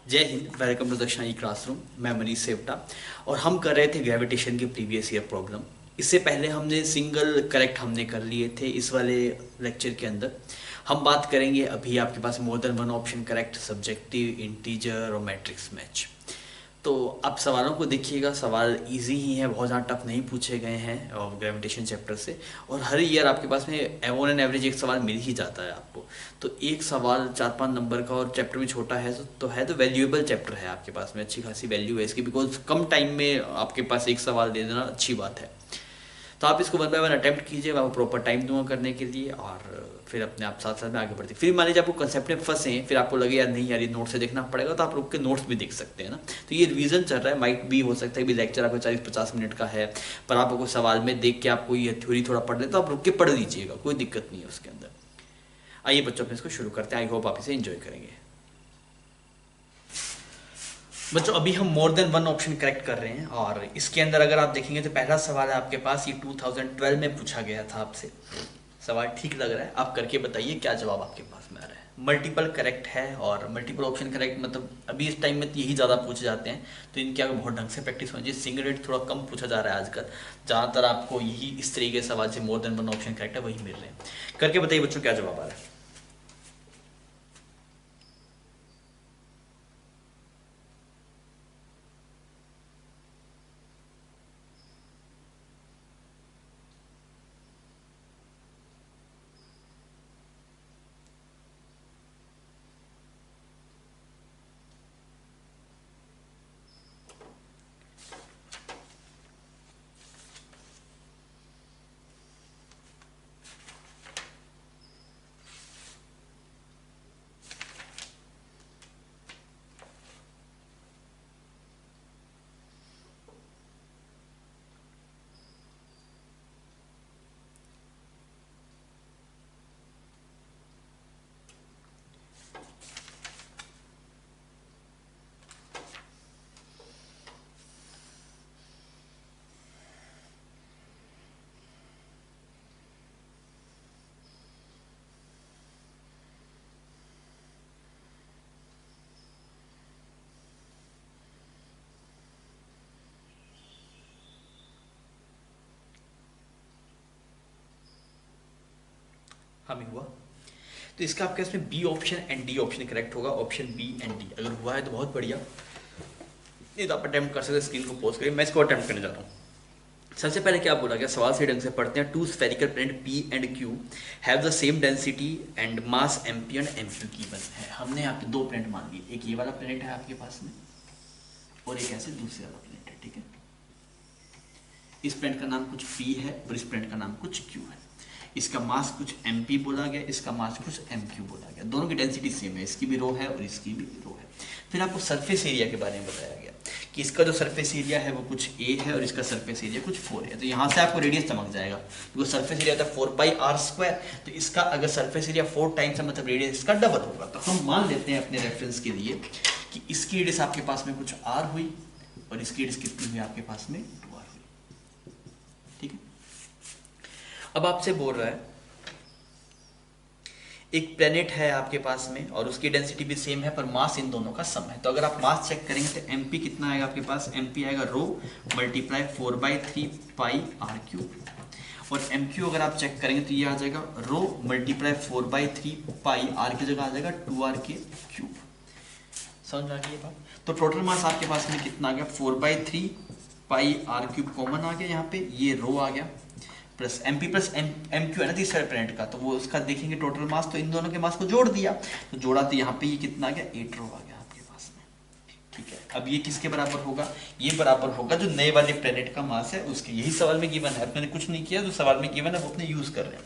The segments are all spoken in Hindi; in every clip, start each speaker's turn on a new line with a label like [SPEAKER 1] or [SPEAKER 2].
[SPEAKER 1] जय हिंद, वेलकम टू दक्षिणाई क्लासरूम। मैं मनीष सेवटा और हम कर रहे थे ग्रेविटेशन के प्रीवियस ईयर प्रॉब्लम। इससे पहले हमने सिंगल करेक्ट हमने कर लिए थे। इस वाले लेक्चर के अंदर हम बात करेंगे अभी आपके पास more than one option correct, subjective, integer और मैट्रिक्स मैच। तो आप सवालों को देखिएगा, सवाल इजी ही हैं, बहुत ज़्यादा टफ नहीं पूछे गए हैं और ग्रेविटेशन चैप्टर से। और हर ईयर आपके पास में ऑन एन एवरेज एक सवाल मिल ही जाता है आपको। तो एक सवाल 4-5 नंबर का और चैप्टर भी छोटा है तो वैल्यूएबल चैप्टर है आपके पास में, अच्छी खासी वैल्यू है इसकी, बिकॉज कम टाइम में आपके पास एक सवाल दे देना अच्छी बात है। तो आप इसको 1 बाय 1 अटैम्प्ट कीजिए, मैं प्रॉपर टाइम दूंगा करने के लिए और फिर अपने आप साथ साथ में आगे बढ़ते। फिर मान लीजिए आपको कंसेप्ट में फंसे हैं, फिर आपको लगे यार नहीं यार ये नोट से देखना पड़ेगा, तो आप रुक के नोट्स भी देख सकते हैं ना। तो ये रिवीजन चल रहा है, माइट भी हो सकता है कि लेक्चर आपको 40-50 मिनट का है, पर आपको सवाल में देख के आपको ये थ्योरी थोड़ा पढ़ ले तो आप रुक के पढ़ लीजिएगा, कोई दिक्कत नहीं है उसके अंदर। आइए बच्चों, अपने इसको शुरू करते हैं। आई होप आप इसे एंजॉय करेंगे। बच्चों अभी हम मोर देन वन ऑप्शन करेक्ट कर रहे हैं और इसके अंदर अगर आप देखेंगे तो पहला सवाल है आपके पास, ये 2012 में पूछा गया था आपसे। सवाल ठीक लग रहा है, आप करके बताइए क्या जवाब आपके पास में आ रहा है। मल्टीपल करेक्ट है और मल्टीपल ऑप्शन करेक्ट मतलब अभी इस टाइम में तो यही ज़्यादा पूछे जाते हैं, तो इनकी आपको बहुत ढंग से प्रैक्टिस होनी चाहिए। सिंगल रेट थोड़ा कम पूछा जा रहा है आजकल, ज़्यादातर आपको यही इस तरीके के सवाल से मोर देन वन ऑप्शन करेक्ट है वही मिल रहे हैं। करके बताइए बच्चों क्या जवाब आ रहा है। हमें हुआ तो इसका आपके इसमें B option and D option correct होगा। ऑप्शन बी एंड डी अगर हुआ है तो बहुत बढ़िया, नहीं तो आप अटेम्प्ट कर सकते हैं। स्क्रीन को पॉज करिए, मैं इसको अटेम्प्ट करने जा रहा हूँ। सबसे पहले क्या बोला गया, सवाल से ढंग से पढ़ते हैं। Two spherical planet P and Q have the same density and mass M P and M Q given है। हमने यहाँ पे दो प्लेनेट मान लिए, एक ये वाला प्लेनेट है आपके पास में और एक ऐसे दूसरे वाला प्लेनेट है, ठीक है। इस प्लेनेट का नाम कुछ पी है और इस प्लेनेट का नाम कुछ क्यू है। इसका मास कुछ एम पी बोला गया, इसका मास कुछ एम क्यू बोला गया। दोनों की डेंसिटी सेम है, इसकी भी रो है और इसकी भी रो है। फिर आपको सरफेस एरिया के बारे में बताया गया कि इसका जो सरफेस एरिया है वो कुछ ए है और इसका सरफेस एरिया कुछ 4 है। तो यहाँ से आपको रेडियस चमक जाएगा, क्योंकि सरफेस एरिया होता है 4πr²। तो इसका अगर सरफेस एरिया 4 टाइम्स है मतलब रेडियस इसका डबल होगा। तो हम मान लेते हैं अपने रेफरेंस के लिए कि इसकी रेडियस आपके पास में कुछ r हुई और इसकी रेडियस कितनी हुई आपके पास में 2r हुई, ठीक है। अब आपसे बोल रहा है एक प्लेनेट है आपके पास में और उसकी डेंसिटी भी सेम है पर मास इन दोनों का सम है। तो अगर आप मास चेक करेंगे तो mp कितना आएगा आपके पास, mp आएगा रो मल्टीप्लाई 4/3πr³ और mq अगर आप चेक करेंगे तो ये आ जाएगा रो मल्टीप्लाई 4/3πr की जगह आ जाएगा 2r³। समझ आ गई ये बात। तो टोटल मास आपके पास में कितना आ गया, 4/3πr³ कॉमन आ गया, यहाँ पे ये रो आ गया plus M P plus M Q है ना तीसरे प्लेनेट का, तो वो उसका देखेंगे टोटल मास, तो इन दोनों के मास को जोड़ दिया, तो जोड़ा तो यहाँ पे ये कितना आ गया 8 रो आ गया आपके पास में, ठीक है। अब ये किसके बराबर होगा, ये बराबर होगा जो नए वाले प्लेनेट का मास है उसके। यही सवाल में गिवन है, आपने कुछ नहीं किया, जो सवाल में गिवन है वो अपने यूज कर रहे हैं।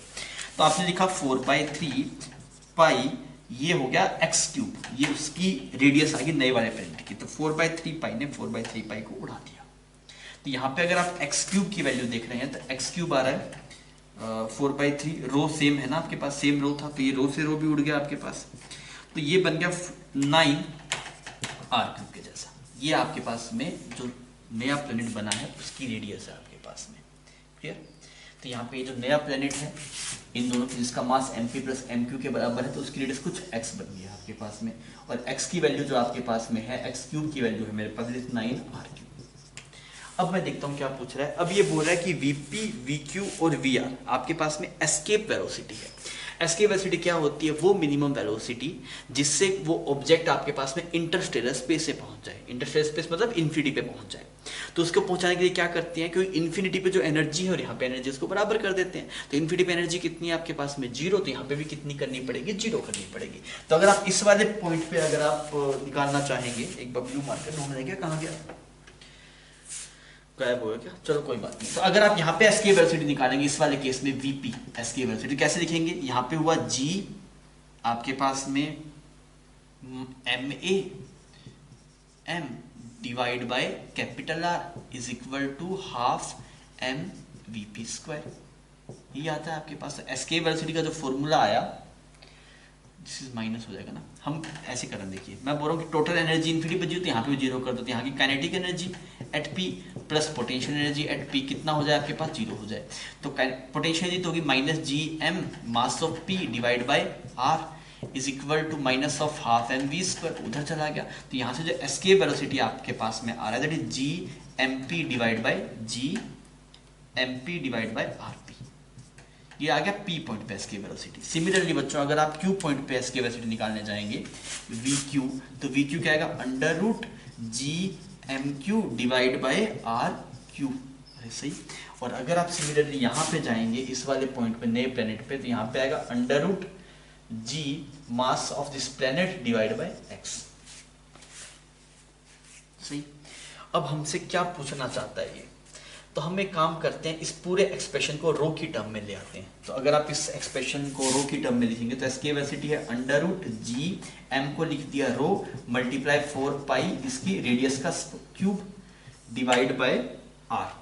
[SPEAKER 1] तो आपने लिखा 4/3π, ये हो गया x³, ये उसकी रेडियस आ गई नए वाले प्लेनेट की। तो 4/3π ने 4/3π को उड़ा दिया। तो यहाँ पे अगर आप x³ की वैल्यू देख रहे हैं तो x³ आ रहा है 4/3, रो सेम है ना आपके पास, सेम रो था तो ये रो से रो भी उड़ गया आपके पास, तो ये बन गया 9r³ के जैसा। ये आपके पास में जो नया प्लेनेट बना है उसकी रेडियस है आपके पास में, क्लियर। तो यहाँ पे ये जो नया प्लेनेट है इन दोनों की जिसका मास mp प्लस mq के बराबर है, तो उसकी रेडियस कुछ x बन गया आपके पास में, और x की वैल्यू जो आपके पास में है x क्यूब की वैल्यू है मेरे पास 9r3। अब मैं देखता हूँ क्या पूछ रहा है। अब ये बोल रहा है कि वीपी वीक्यू और वीआर आपके पास में एस्केप वेलोसिटी है। एस्केप वेलोसिटी क्या होती है? वो मिनिमम वेलोसिटी जिससे वो ऑब्जेक्ट आपके पास में इंटरस्टेलर स्पेस से पहुंच जाए। इंटरस्टेलर स्पेस मतलब इन्फिनिटी पे पहुंच जाए। तो उसको पहुंचाने के लिए क्या करते हैं, क्योंकि इन्फिनिटी पे जो एनर्जी है और यहाँ पे एनर्जी उसको बराबर कर देते हैं। तो इन्फिनिटी पे एनर्जी कितनी है आपके पास में? 0। तो यहाँ पे भी कितनी करनी पड़ेगी? 0 करनी पड़ेगी। तो अगर आप इस वाले पॉइंट पे अगर आप निकालना चाहेंगे, एक बार ब्लू मार्कर ढूंढ लेंगे, कहाँ गया, गायब हो गया क्या? चलो कोई बात नहीं। तो अगर आप यहाँ पे एस्केप वेलोसिटी निकालेंगे इस वाले केस में वीपी एस्केप वेलोसिटी कैसे लिखेंगे? यहाँ पे हुआ जी आपके पास में M A M divide by capital R is equal to half M V P square. ये आता है आपके पास एस्केप वेलोसिटी का जो फॉर्मूला आया, दिस इज माइनस हो जाएगा ना। हम ऐसे करें, देखिए मैं बोल रहा हूँ कि टोटल एनर्जी इन्फिनिटी पर जीरो, तो यहाँ पे भी जीरो कर दो, तो यहाँ की kinetic energy at P plus potential energy at P कितना हो जाए आपके पास? 0 हो जाए। तो पोटेंशियल एनर्जी तो होगी minus G M mass of P divide by R is equal to minus of half M V square, उधर चला गया। तो यहाँ से जो एस्केप वेलोसिटी आपके पास में आ रहा है that is G M P divide by G M P divide by R P. ये आ गया पी पॉइंट पे एस्केप वेलोसिटी। सिमिलरली बच्चों अगर आप क्यू पॉइंट पे एस्केप वेलोसिटी निकालने जाएंगे वी क्यू, तो वी क्यू क्या आएगा? Under root G M Q divide by R Q. अरे सही। और अगर आप सिमिलरली यहाँ पे जाएंगे इस वाले पॉइंट पे नए प्लेनेट पे, तो यहाँ पे आएगा under root G mass of this planet divide by X. सही। अब हमसे क्या पूछना चाहता है ये, तो हम एक काम करते हैं, इस पूरे एक्सप्रेशन को रो की टर्म में ले आते हैं। तो अगर आप इस एक्सप्रेशन को रो की टर्म में लिखेंगे तो एस्केप वेलोसिटी है अंडर रूट जी एम को लिख दिया रो मल्टीप्लाई 4 पाई इसकी रेडियस का क्यूब डिवाइड बाय आर।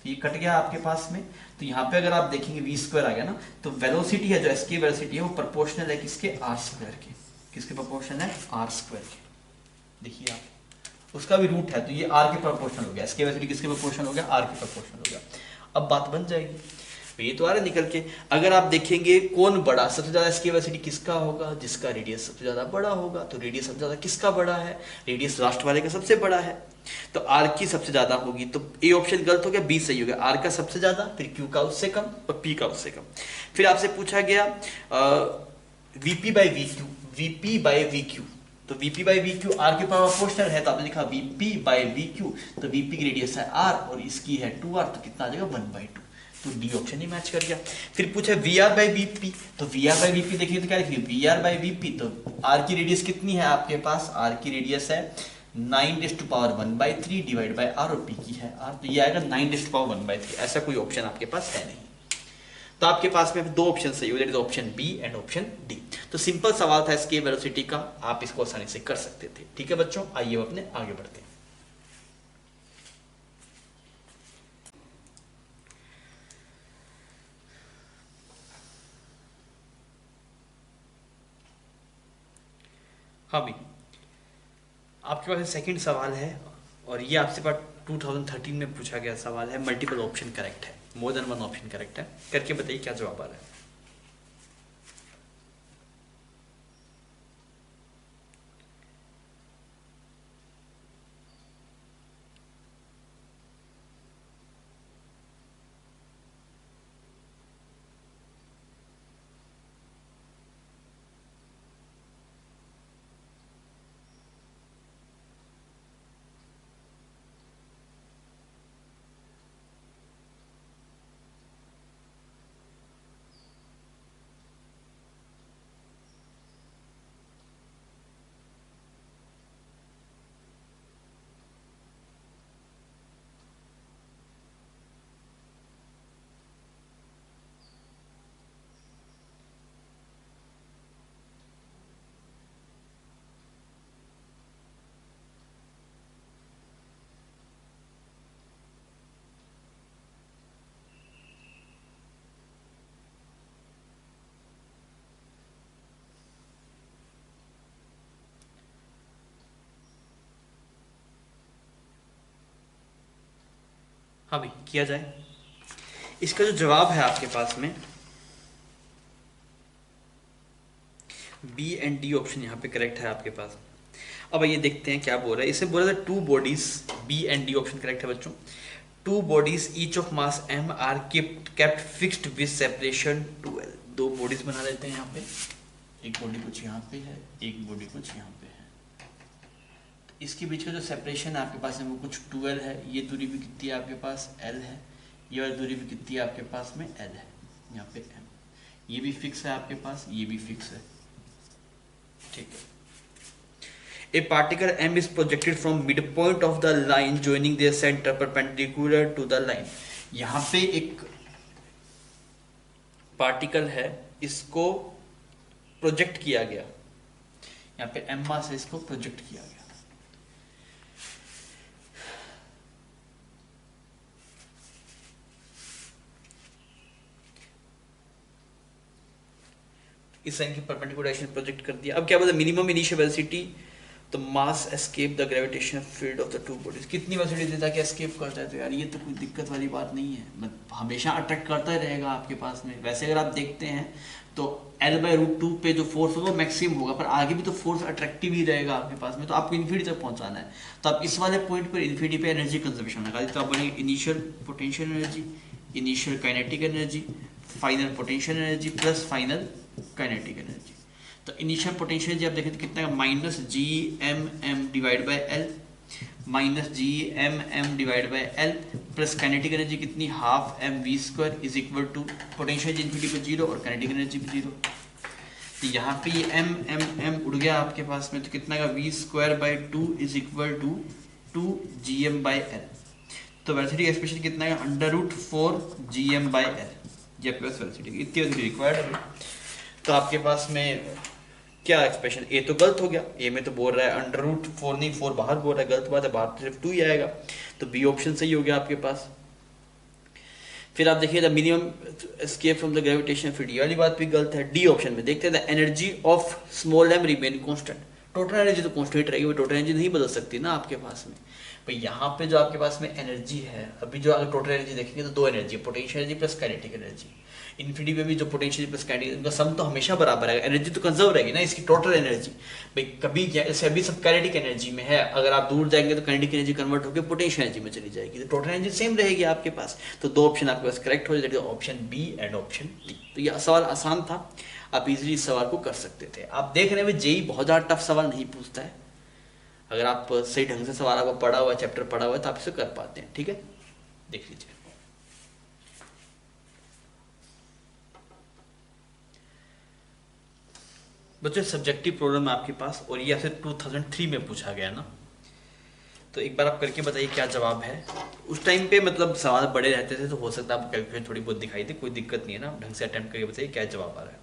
[SPEAKER 1] ये कट गया आपके पास में। तो यहाँ पे अगर आप देखेंगे वी स्क्वायर आ गया ना, तो वेलोसिटी है जो एस्केप वेलोसिटी है वो प्रोपोर्शनल है किसके? आर स्क्वायर के। किसके प्रोपोर्शनल है? आर स्क्वायर के। देखिए आप, उसका भी रूट है, तो ये आर के प्रोपोर्शनल हो गया। एस्केप वेलोसिटी किसके प्रोपोर्शनल हो गया? आर के प्रोपोर्शनल हो गया। अब बात बन जाएगी। तो ये तो आ रहा है निकल के। अगर आप देखेंगे कौन बड़ा, सबसे ज्यादा एस्केप वेलोसिटी किसका होगा? जिसका रेडियस सबसे ज्यादा बड़ा होगा। तो रेडियस सबसे ज्यादा किसका बड़ा है? रेडियस लास्ट वाले का सबसे बड़ा है, तो आर की सबसे ज्यादा होगी। तो ए ऑप्शन गलत हो गया, बी सही हो गया। आर का सबसे ज्यादा, फिर क्यू का उससे कम, और पी का उससे कम। फिर आपसे पूछा गया VP by we Q, VP by we Q. तो Vp by we Q R के प्रोपोर्शनल है, तो आपने लिखा Vp बाई वी क्यू। तो Vp की रेडियस है r और इसकी है 2r, तो कितना आ जाएगा? 1/2। तो डी ऑप्शन ही मैच कर गया। फिर पूछा Vr बाई Vp, तो Vr बाई Vp देखिए तो क्या लिखिए Vr बाई Vp। तो r की रेडियस कितनी है आपके पास? r की रेडियस है 9⁻⁴ डिवाइड बाई r, और p की है r, तो ये आएगा 9⁻⁴। ऐसा कोई ऑप्शन आपके पास है नहीं। तो आपके पास में दो ऑप्शन सही हो, that is option B and option D. तो सिंपल सवाल था एस्केप वेलोसिटी का, आप इसको आसानी से कर सकते थे। ठीक है बच्चों, आइए अपने आगे बढ़ते हैं। हाँ भी आपके पास सेकंड सवाल है, और ये आपसे पास 2013 में पूछा गया सवाल है। मल्टीपल ऑप्शन करेक्ट है, मोर देन वन ऑप्शन करेक्ट है। करके बताइए क्या जवाब आ रहा है। हाँ भाई किया जाए। इसका जो जवाब है आपके पास में बी एंड डी ऑप्शन यहाँ पे करेक्ट है आपके पास। अब ये देखते हैं क्या बोल रहा है। इसे बोल रहा था two bodies, B and D option correct है बच्चों। Two bodies each of mass m are kept fixed with separation 2l। दो बॉडीज बना लेते हैं यहाँ पे, एक बॉडी कुछ यहाँ पे है, एक बॉडी कुछ यहाँ पे है। तो इसके बीच का जो सेपरेशन आपके पास है वो कुछ 2l है। ये दूरी भी कितनी है आपके पास, l है। ये वाली दूरी भी कितनी है आपके पास में, l है। यहाँ पे m, ये भी फिक्स है आपके पास, ये भी फिक्स है, ठीक है। A particle m is projected from midpoint of the line joining their center perpendicular to the line। यहाँ पे एक पार्टिकल है, इसको प्रोजेक्ट किया गया, यहाँ पे m मास है, इसको प्रोजेक्ट किया गया। इस लाइन की परपेंडिकुलर डायरेक्शन प्रोजेक्ट कर दिया। अब क्या बोलते हैं, minimum initial velocity to mass escape the gravitational field of the two bodies. कितनी वेलोसिटी देता है कि एस्केप करता है, तो यार ये तो कोई दिक्कत वाली बात नहीं है, मतलब हमेशा अट्रैक्ट करता ही रहेगा आपके पास में। वैसे अगर आप देखते हैं तो L/√2 पे जो फोर्स होगा वो मैक्सिमम होगा, पर आगे भी तो फोर्स अट्रैक्टिव ही रहेगा आपके पास में। तो आपको इन्फिनिटी तक पहुंचाना है, तो आप इस वाले पॉइंट पर इन्फिनिटी पे एनर्जी कंजर्वेशन लगा दी, तो आप बोलेंगे initial potential energy, initial kinetic energy, final potential energy plus final kinetic energy. तो इनिशियल पोटेंशियल जी आप देखें तो कितना है, minus G M M divide by L, minus G M M divide by L plus kinetic energy कितनी, half M V square is equal to potential infinity पे 0 और काइनेटिक एनर्जी पे 0। तो यहाँ पे ये एम एम एम उड़ गया आपके पास में, तो कितना का V square by 2 is equal to 2 G M by L. तो वेलोसिटी एक्सप्रेशन कितना है, √4 जी एम बाई एल, ये आपके पास वेलोसिटी इतनी वेलोसिटी रिक्वायर्ड है। तो आपके पास में क्या एक्सप्रेशन, ए तो गलत हो गया, ए में तो बोल रहा है √4 नहीं 4 बाहर बोल रहा है, गलत बात है, बाहर तो सिर्फ 2 ही आएगा। तो बी ऑप्शन सही हो गया आपके पास। फिर आप देखिए the minimum escape from the gravitation field, ये वाली बात भी गलत है। डी ऑप्शन में देखते हैं the energy of small M remain constant. Total energy तो कांस्टेंट रहेगी, वो टोटल एनर्जी नहीं बदल सकती ना आपके पास में। भाई यहाँ पे जो आपके पास में एनर्जी है, अभी जो अगर टोटल एनर्जी देखेंगे तो दो energy, potential energy plus kinetic energy. Infinity पे भी जो पोटेंशियल प्लस काइनेटिक, इनका सम तो हमेशा बराबर है, एनर्जी तो कंजर्व रहेगी ना इसकी टोटल एनर्जी। भाई कभी जैसे अभी सब काइनेटिक एनर्जी में है, अगर आप दूर जाएंगे तो काइनेटिक एनर्जी कन्वर्ट होकर पोटेंशियल एनर्जी में चली जाएगी, तो टोटल एनर्जी सेम रहेगी आपके पास। तो दो ऑप्शन आपके पास करेक्ट हो जाएगा, option B and option D. तो यह सवाल आसान था, आप इजीली इस सवाल को कर सकते थे। आप देख रहे हैं जेई बहुत ज़्यादा टफ सवाल नहीं पूछता है, अगर आप सही ढंग से सवाल आपको पढ़ा हुआ है, चैप्टर पढ़ा हुआ है, तो आप इसे कर पाते हैं, ठीक है। देख लीजिए बच्चों, सब्जेक्टिव प्रॉब्लम है आपके पास और ये आपसे 2003 में पूछा गया ना, तो एक बार आप करके बताइए क्या जवाब है। उस टाइम पे मतलब सवाल बड़े रहते थे, तो हो सकता है आपको कैलकुलेशन थोड़ी बहुत दिखाई दे, कोई दिक्कत नहीं है ना, ढंग से अटेम्प्ट करके बताइए क्या जवाब आ रहा है।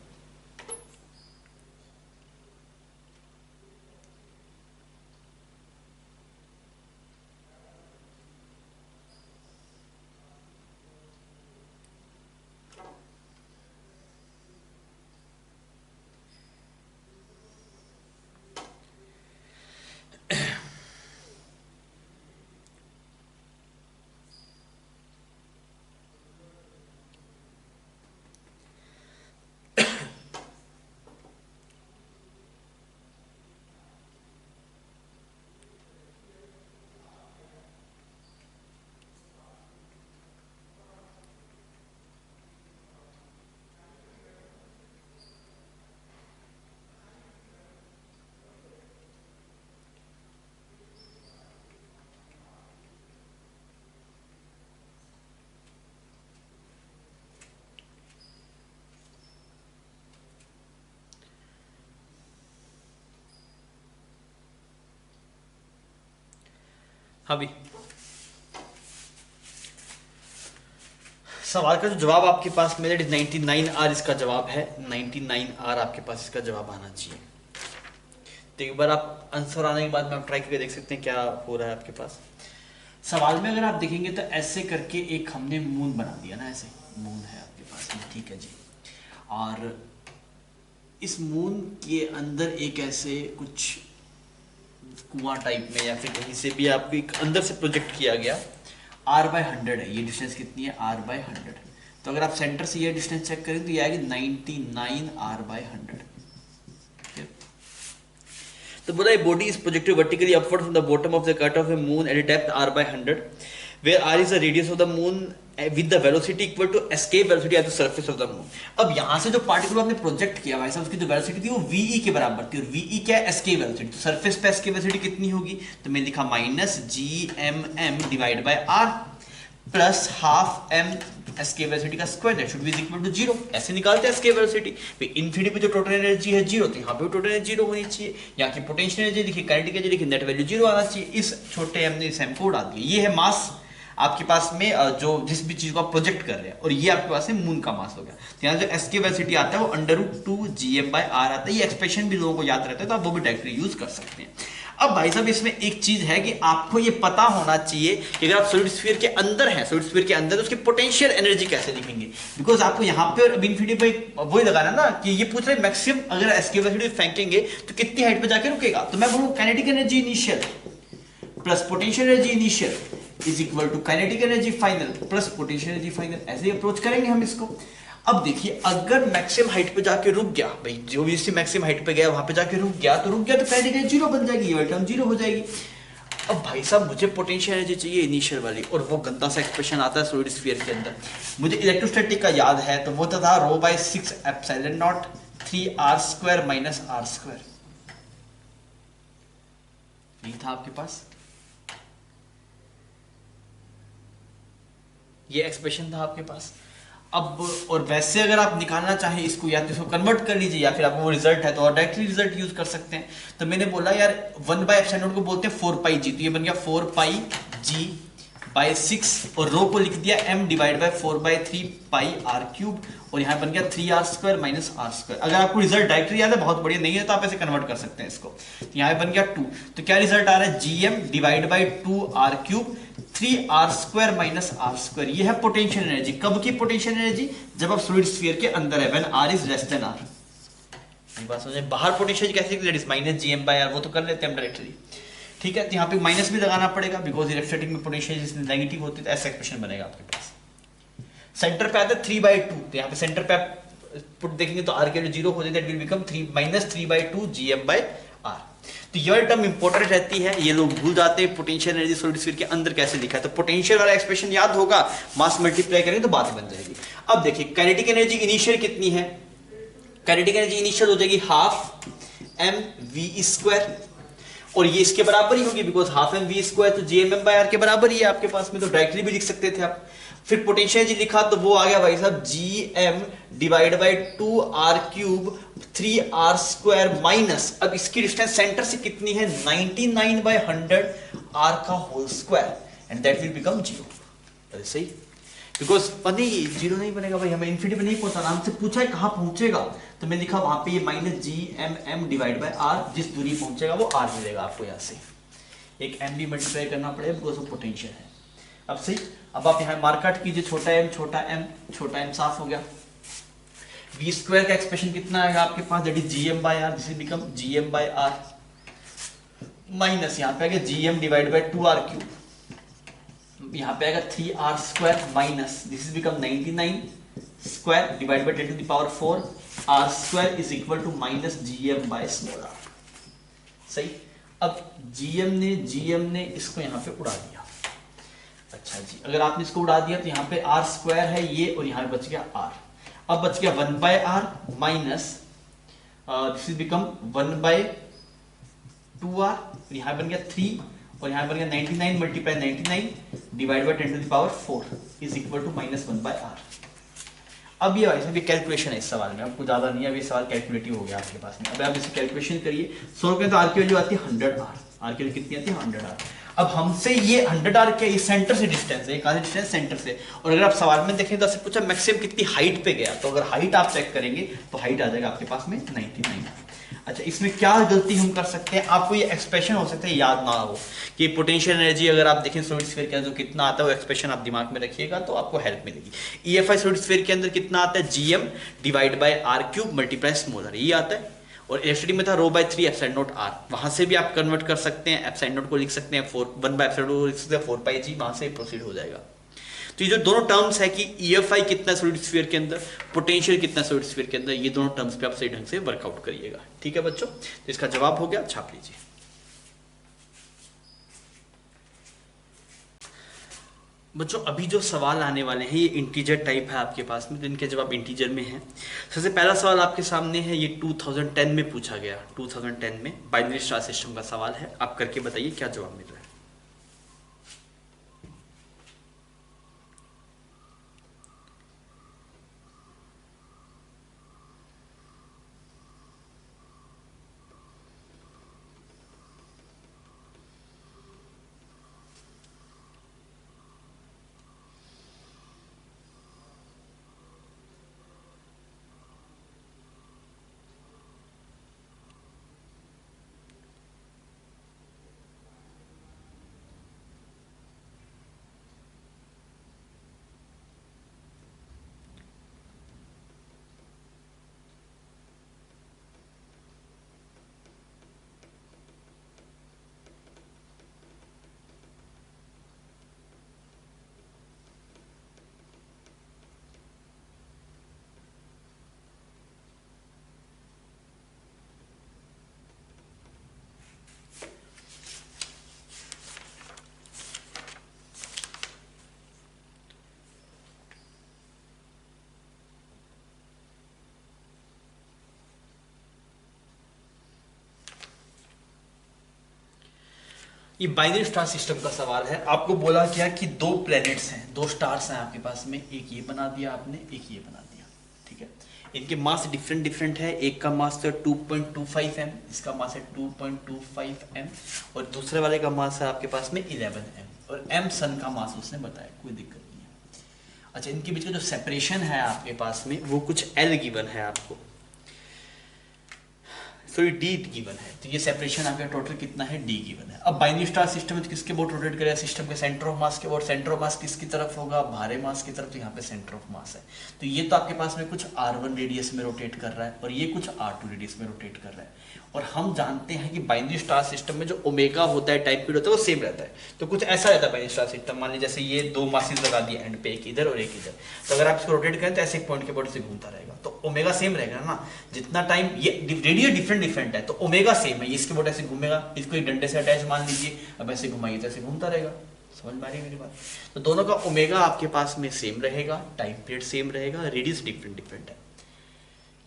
[SPEAKER 1] हाँ भी सवाल का जो जवाब आपके पास में 99R इसका जवाब है, 99R आपके पास इसका जवाब आना चाहिए। तो एक बार आप आंसर आने के बाद में आप ट्राई करके देख सकते हैं क्या हो रहा है आपके पास। सवाल में अगर आप देखेंगे तो ऐसे करके एक हमने मून बना दिया ना, ऐसे मून है आपके पास में, ठीक है जी। और इस मून के अंदर एक ऐसे कुछ कुआं टाइप में या फिर कहीं से भी आपको एक अंदर से प्रोजेक्ट किया गया, R/100 है ये डिस्टेंस, कितनी है R/100। तो अगर आप सेंटर से ये डिस्टेंस चेक करें तो ये आएगी 99r/100। तो बोला body is projected vertically upward from the bottom of the cut of a moon at a depth r/100 where r is the radius of the moon with the velocity equal to escape velocity at the surface of the moon। अब यहाँ से जो पार्टिकल आपने प्रोजेक्ट किया भाई साहब उसकी जो वेलोसिटी थी वो ve के बराबर थी, और ve क्या है, escape velocity। तो सरफेस पे escape velocity कितनी होगी, तो मैंने लिखा -gmm divide by r plus half m escape velocity का square, that should be equal to 0। ऐसे निकालते हैं escape velocity। भाई इन्फिनिटी पे जो टोटल एनर्जी है 0, तो यहाँ पे टोटल एनर्जी 0 होनी चाहिए। यहाँ की पोटेंशियल एनर्जी देखिए, काइनेटिक एनर्जी देखिए, नेट वैल्यू 0 आना चाहिए। इस छोटे m ने इस m को उड़ा दिया। ये है मास आपके पास में जो जिस भी चीज को आप प्रोजेक्ट कर रहे हैं, और ये आपके पास है मून का मास हो गया। तो यहाँ जो escape velocity आता है वो √2gm/r आता है। ये एक्सप्रेशन भी लोगों को याद रहता है, तो आप वो भी डायरेक्टली यूज कर सकते हैं। अब भाई साहब इसमें एक चीज है कि आपको ये पता होना चाहिए कि अगर आप सॉलिड स्फीयर के अंदर हैं, सॉलिड स्फीयर के अंदर, तो उसकी पोटेंशियल एनर्जी कैसे लिखेंगे। बिकॉज आपको यहाँ पे और इन्फिनिटी पे वही लगाना ना कि ये पूछ रहे हैं मैक्सिमम अगर एस्केप वेलोसिटी फेंकेंगे तो कितनी हाइट पे जाके रुकेगा। तो मैं बोलूँ kinetic energy initial plus potential energy initial is equal to kinetic energy final plus potential energy final. ऐसे ही अप्रोच करेंगे हम इसको। अब देखिए अगर मैक्सिमम हाइट पे जाके रुक गया, भाई जो भी इससे मैक्सिमम हाइट पे गया वहां पे जाके रुक गया तो काइनेटिक एनर्जी 0 बन जाएगी, ये टर्म 0 हो जाएगी। अब भाई साहब मुझे पोटेंशियल एनर्जी चाहिए इनिशियल वाली, और वो गंदा सा एक्सप्रेशन आता है सॉलिड स्फीयर के अंदर। मुझे इलेक्ट्रोस्टैटिक का याद है, तो वो तो था ρ/6 ε0 3r² - r²। नहीं था आपके पास, ये एक्सप्रेशन था आपके पास। अब और वैसे अगर आप निकालना चाहें इसको, या तो इसको कन्वर्ट कर लीजिए, या फिर आपको वो रिजल्ट है तो और डायरेक्टली रिजल्ट यूज कर सकते हैं। तो मैंने बोला यार 1/ε0 को बोलते हैं 4πg, तो ये बन गया 4πg/6, और रो को लिख दिया m डिवाइड बाय 4/3πr³, और यहाँ बन गया 3r² - r²। अगर आपको रिजल्ट डायरेक्टली याद है बहुत बढ़िया, नहीं है तो आप ऐसे कन्वर्ट कर सकते हैं इसको। तो यहाँ बन गया 2, तो क्या रिजल्ट आ रहा है, gm divide bye 2r³ 3r² - r²। ये है पोटेंशियल एनर्जी। कब की पोटेंशियल एनर्जी, जब आप सॉलिड स्फीयर के अंदर है, when r is less than r। ये बात समझे। बाहर पोटेंशियल कैसे, दैट इज -gm/r, वो तो कर लेते हैं हम डायरेक्टली, ठीक है। तो यहाँ पे माइनस भी लगाना पड़ेगा बिकॉज इलेक्ट्रोस्टैटिक में पोटेंशियल नेगेटिव होती है, तो ऐसा एक्सप्रेशन बनेगा आपके पास। सेंटर पे आता है 3/2, तो यहाँ पे सेंटर पे आप पुट देखेंगे तो r के लिए 0 हो जाए, दैट विल बिकम 3 -3/2gm/r। तो ये टर्म इंपॉर्टेंट रहती है, ये लोग भूल जाते हैं पोटेंशियल एनर्जी सॉलिड स्फीयर के अंदर कैसे लिखा है। तो पोटेंशियल वाला एक्सप्रेशन याद होगा, मास मल्टीप्लाई करेंगे तो बात बन जाएगी। अब देखिए काइनेटिक एनर्जी इनिशियल कितनी है, काइनेटिक एनर्जी इनिशियल हो जाएगी हाफ mv², और ये इसके बराबर ही होगी बिकॉज हाफ mv² तो gmm/r के बराबर ही है आपके पास में, तो डायरेक्टली भी लिख सकते थे आप। फिर पोटेंशियल एनर्जी लिखा तो वो आ गया भाई साहब gm divide bye 2r³ 3r² minus, अब इसकी डिस्टेंस सेंटर से कितनी है 99/100 r का whole square, and that will become 0। अरे सही, बिकॉज नहीं 0 नहीं बनेगा भाई, हमें इन्फिनिटी पे नहीं पहुंचाना, हमसे पूछा है कहां पहुंचेगा, तो मैं लिखा वहां पे ये -gmm डिवाइड बाय r, जिस दूरी पहुंचेगा वो r मिलेगा आपको। यहाँ से एक m भी मल्टीप्लाई करना पड़ेगा बिकॉज ऑफ पोटेंशियल है। अब सही, अब आप यहाँ मार्कआउट कीजिए, छोटा m साफ हो गया। v² का एक्सप्रेशन कितना आएगा आपके पास, that is gm/r, this will become gm/r minus यहाँ पे आएगा gm डिवाइड बाय 2r³, यहाँ पे आएगा 3r² minus this is become 99² divide by 10⁴ r² is equal to -gm/r। सही, अब gm ने इसको यहाँ पे उड़ा दिया। अच्छा जी, अगर आपने इसको उड़ा दिया तो यहाँ पे r² है ये, और यहाँ पे बच गया r। अब बच गया 1/r minus this is become 1/2r, यहाँ बन गया 3, और यहाँ बन गया 99 multiply 99 divide by 10⁴ is equal to -1/r। अब ये भाई साहब ये कैलकुलेशन है इस सवाल में, आपको ज्यादा नहीं है, अब ये सवाल कैलकुलेटिव हो गया आपके पास में। अब आप इसे कैलकुलेशन करिए, सोल्व करें तो r की वैल्यू आती है 100r, r की वैल्यू कितनी आती है 100r। अब हमसे ये 100r के इस सेंटर से डिस्टेंस है, ये कहां से डिस्टेंस, सेंटर से, और अगर आप सवाल में देखें तो आपसे पूछा मैक्सिमम कितनी हाइट पे गया, तो अगर हाइट आप चेक करेंगे तो हाइट आ जाएगा आपके पास में 99। अच्छा, इसमें क्या गलती हम कर सकते हैं, आपको ये एक्सप्रेशन हो सकता है याद ना हो कि पोटेंशियल एनर्जी अगर आप देखें सॉलिड स्फीयर के अंदर कितना आता है, वो एक्सप्रेशन आप दिमाग में रखिएगा तो आपको हेल्प मिलेगी। EFI सॉलिड स्फीयर के अंदर कितना आता है, gm divide bye r³ multiply smaller, ये आता है। और इलेक्ट्रिसिटी में था ρ/3 ε0 r, वहां से भी आप कन्वर्ट कर सकते हैं, ε0 को लिख सकते हैं 1/ε0 को लिख सकते हैं 4πg, वहां से प्रोसीड हो जाएगा। तो ये जो दोनों टर्म्स है कि EFI कितना सॉलिड स्फीयर के अंदर, पोटेंशियल कितना सॉलिड स्फीयर के अंदर, ये दोनों टर्म्स पे आप सही ढंग से वर्कआउट करिएगा। ठीक है बच्चों, तो इसका जवाब हो गया, छाप लीजिए। बच्चों अभी जो सवाल आने वाले हैं ये इंटीजर टाइप है आपके पास में, तो इनके जवाब इंटीजर में हैं। सबसे पहला सवाल आपके सामने है, ये 2010 में पूछा गया, 2010 में बाइनरी स्टार सिस्टम का सवाल है। आप करके बताइए क्या जवाब मिल रहा है। ये बाइनरी स्टार सिस्टम का सवाल है। आपको बोला क्या कि दो प्लैनेट्स हैं, दो स्टार्स हैं आपके पास में, एक ये बना दिया आपने, एक ये बना दिया। ठीक है, इनके मास डिफरेंट डिफरेंट है। एक का मास है 2.25 m, इसका मास है 2.25 m, और दूसरे वाले का मास है आपके पास में 11 m, और m सन का मास उसने बताया, कोई दिक्कत नहीं है। अच्छा, इनके बीच का जो सेपरेशन है आपके पास में वो कुछ L गिवन है आपको, सॉरी D गिवन है। तो ये सेपरेशन आपका टोटल कितना है, D गिवन है। अब बाइनरी स्टार सिस्टम में किसके बोर्ड रोटेट करेगा, सिस्टम के सेंटर ऑफ मास के बोर्ड। सेंटर ऑफ मास किसकी तरफ होगा, भारे मास की तरफ, तो यहाँ पे सेंटर ऑफ मास है। तो ये तो आपके पास में कुछ R1 रेडियस में रोटेट कर रहा है और ये कुछ R2 रेडियस में रोटेट कर रहा है। और हम जानते हैं कि बाइनरी स्टार सिस्टम में जो ओमेगा होता है, टाइम पीरियड होता है, वो सेम रहता है। तो कुछ ऐसा रहता है बाइनरी स्टार सिस्टम, मान लीजिए जैसे ये दो मासेस लगा दिए एंड पे, एक इधर और एक इधर, तो अगर आप इसको रोटेट करें तो ऐसे एक पॉइंट के बोर्ड से घूमता रहेगा, तो ओमेगा सेम रहेगा ना। जितना टाइम ये रेडियस डिफरेंट डिफरेंट है तो ओमेगा सेम है, इसके बोर्ड ऐसे घूमेगा, इसको एक डंडे से अटैच मान लीजिए, अब ऐसे घुमाइए तो ऐसे घूमता रहेगा। समझ में आ रही है मेरी बात। तो दोनों का ओमेगा आपके पास में सेम रहेगा, टाइम पीरियड सेम रहेगा, रेडियस डिफरेंट डिफरेंट है।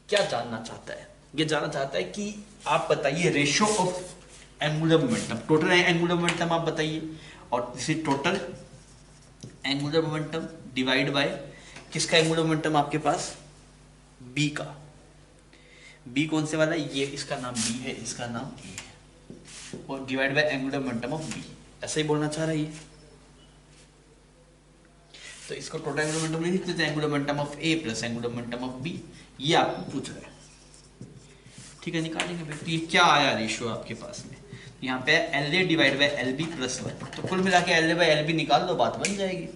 [SPEAKER 1] क्या जानना चाहता है, ये जानना चाहता है कि आप बताइए ratio of angular momentum, total angular momentum आप बताइए, और इसी total angular momentum divide by किसका एंगुलर मोमेंटम आपके पास, बी का। बी कौन से वाला है, ये इसका नाम बी है, इसका नाम ए है, और divide by angular momentum of B, ऐसा ही बोलना चाह रहा है ये। तो इसको टोटल एंगुलर मोमेंटम लिख देते हैं, angular momentum of A plus angular momentum of B, ये आपको पूछ रहा है। ठीक है, निकालेंगे भाई। तो ये क्या आया रेशियो आपके पास में, यहाँ पे L A divide by L B plus 1, तो कुल मिला के L A by L B निकाल दो, बात बन जाएगी।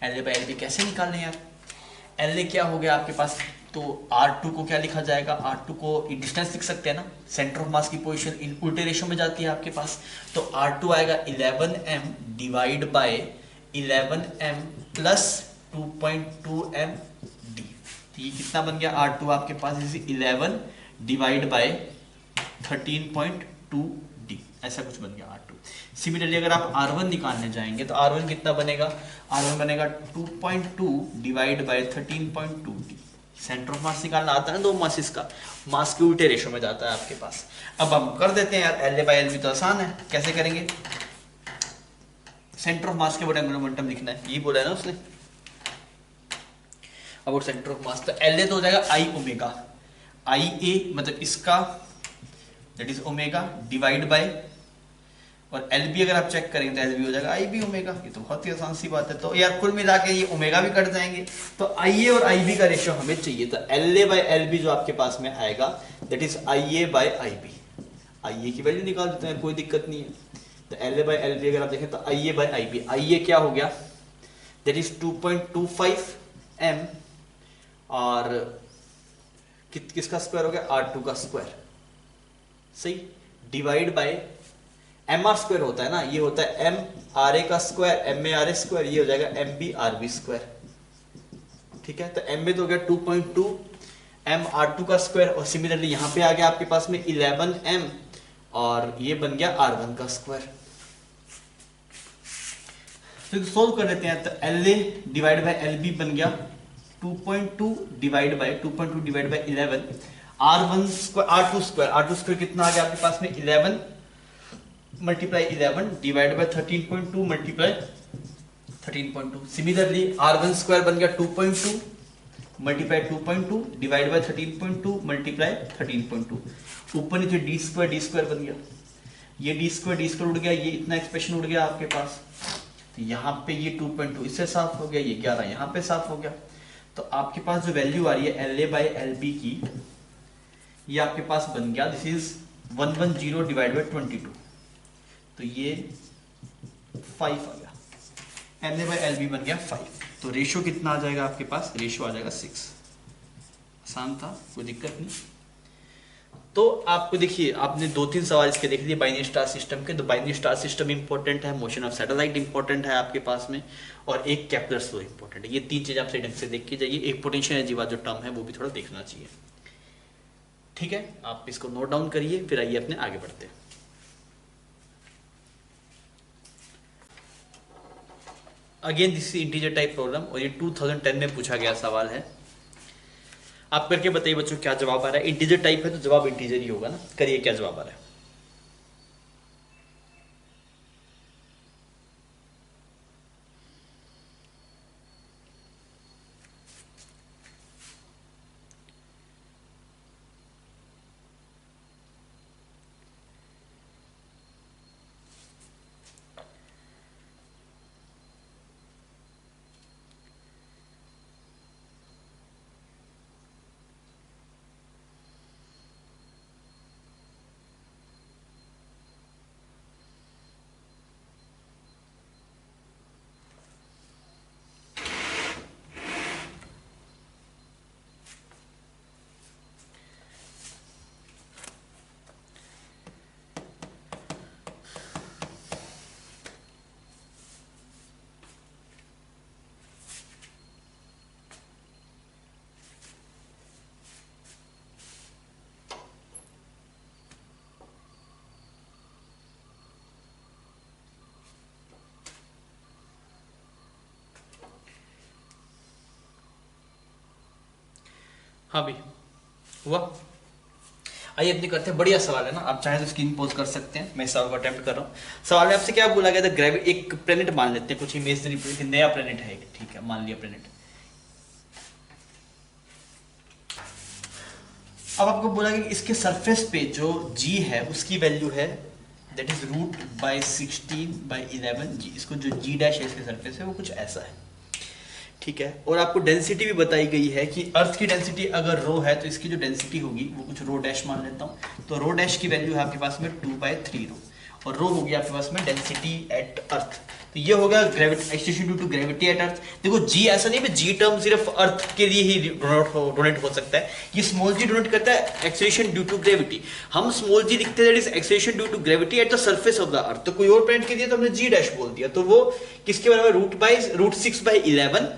[SPEAKER 1] L A by L B कैसे निकालने यार, एल ए क्या हो गया आपके पास, तो R2 को क्या लिखा जाएगा, R2 को डिस्टेंस लिख सकते हैं ना, सेंटर ऑफ मास की पोजीशन इन उल्टे रेशियो में जाती है आपके पास, तो R2 आएगा 11m divide by 11m plus 2.2m d। तो ये कितना बन गया R2 आपके पास, जैसे 11 डिवाइड बाय 13.2 d, ऐसा कुछ बन गया R2। सिमिलरली अगर आप R1 निकालने जाएंगे तो R1 कितना बनेगा, R1 बनेगा 2.2 divide by 13.2 d। Centre of mass निकालना आता है ना, दो मासेस का, मास के उल्टे रेशो में जाता है आपके पास। अब हम कर देते हैं यार, L A by L B तो आसान है, कैसे करेंगे, सेंटर ऑफ मास के बटे एंगुलर मोमेंटम लिखना है, यही बोला है ना उसने। अब सेंटर ऑफ मास, तो एल ए तो हो जाएगा आई ओमेगा, आई ए मतलब इसका that is omega divide by, और एल बी अगर आप चेक करेंगे तो एल बी हो जाएगा आई बी ओमेगा। ये तो बहुत ही आसान सी बात है। तो यार कुल मिला के ये ओमेगा भी कट जाएंगे, तो आई ए और आई बी का रेशियो हमें चाहिए, तो L A by L B जो आपके पास में आएगा that is I A by I B. I A की वैल्यू निकाल देते हैं, कोई दिक्कत नहीं है। तो L A by L B अगर आप देखें तो आई A by I B, I ए क्या हो गया दैट इज 2.25 m, और किसका स्क्वायर हो गया, R2 का स्क्वायर, सही, divide by M R square होता है ना, ये होता है एम आर ए का square, M A R A square, ये हो जाएगा M B R B square. ठीक है, तो एम में तो हो गया 2.2 एम आर टू का स्क्वायर, और सिमिलरली यहाँ पे आ गया आपके पास में 11 एम, और ये बन गया आर वन का स्क्वायर। तो सोल्व कर लेते हैं। तो L A divide by L B बन गया 2.2 divide by 11 R one square R two square कितना आ गया आपके पास में 11 multiply 11 divide by 13.2 multiply 13.2। Similarly R one square बन गया 2.2 मल्टीप्लाई 2.2 डिवाइड बाई 13.2 मल्टीप्लाई 13.2। ऊपर नीचे डी स्क्वायर बन गया, ये डी स्क्वायर उड़ गया, ये इतना एक्सप्रेशन उड़ गया आपके पास। तो यहाँ पे ये 2.2 इससे साफ हो गया, ये 11 यहाँ पे साफ हो गया। तो आपके पास जो वैल्यू आ रही है L A by L B की, ये आपके पास बन गया दिस इज 110 डिवाइड बाई 22, तो ये 5 आ गया। L A by L B बन गया 5। तो रेशियो कितना आ जाएगा आपके पास, रेशियो आ जाएगा 6। आसान था, कोई दिक्कत नहीं। तो आपको देखिए, आपने 2-3 सवाल इसके देख लिए बाइनरी स्टार सिस्टम के। तो बाइनरी स्टार सिस्टम इंपॉर्टेंट है, मोशन ऑफ सैटेलाइट इंपॉर्टेंट है आपके पास में, और एक केप्लर्स लॉ इंपॉर्टेंट है। ये 3 चीज आप सही ढंग से देख के जाइए। एक पोटेंशियल एनर्जी वाला जो टर्म है वो भी थोड़ा देखना चाहिए। ठीक है, आप इसको नोट डाउन करिए, फिर आइए अपने आगे बढ़ते हैं। Again this is integer type problem, और ये 2010 में पूछा गया सवाल है। आप करके बताइए बच्चों क्या जवाब आ रहा है। इंटीजर टाइप है तो जवाब इंटीजर ही होगा ना। करिए क्या जवाब आ रहा है। हाँ भाई हुआ। आइए अपने करते हैं। बढ़िया सवाल है ना, आप चाहे तो स्क्रीन पोज कर सकते हैं। मैं सवाल को अटेम्प्ट कर रहा हूँ। सवाल में आपसे क्या बोला गया था, ग्रेविटी, एक प्लेनेट मान लेते हैं, कुछ इमेजिनरी नया प्लेनेट है, ठीक है, मान लिया प्लेनेट। अब आपको बोला गया कि इसके सरफेस पे जो g है उसकी वैल्यू है दैट इज √16/11 g। इसको जो g डैश है इसके सरफेस है वो कुछ ऐसा है, ठीक है। और आपको डेंसिटी भी बताई गई है कि अर्थ की डेंसिटी अगर रो है तो इसकी जो डेंसिटी होगी वो कुछ रो डैश मान लेता हूँ। तो रो डैश की वैल्यू है आपके पास में 2/3 रो, और रो होगी आपके पास में डेंसिटी एट अर्थ। तो ये होगा acceleration due to gravity at earth. देखो जी ऐसा नहीं है, जी टर्म सिर्फ अर्थ के लिए ही डोनेट हो सकता है। ये स्मॉल जी डोनेट करता है एक्सेलरेशन ड्यू टू ग्रेविटी। हम स्मॉल जी लिखते हैं that is acceleration due to gravity at the surface of the earth. तो कोई और प्लेनेट के लिए तो हमने जी डैश बोल दिया, तो वो किसके बराबर, √6/11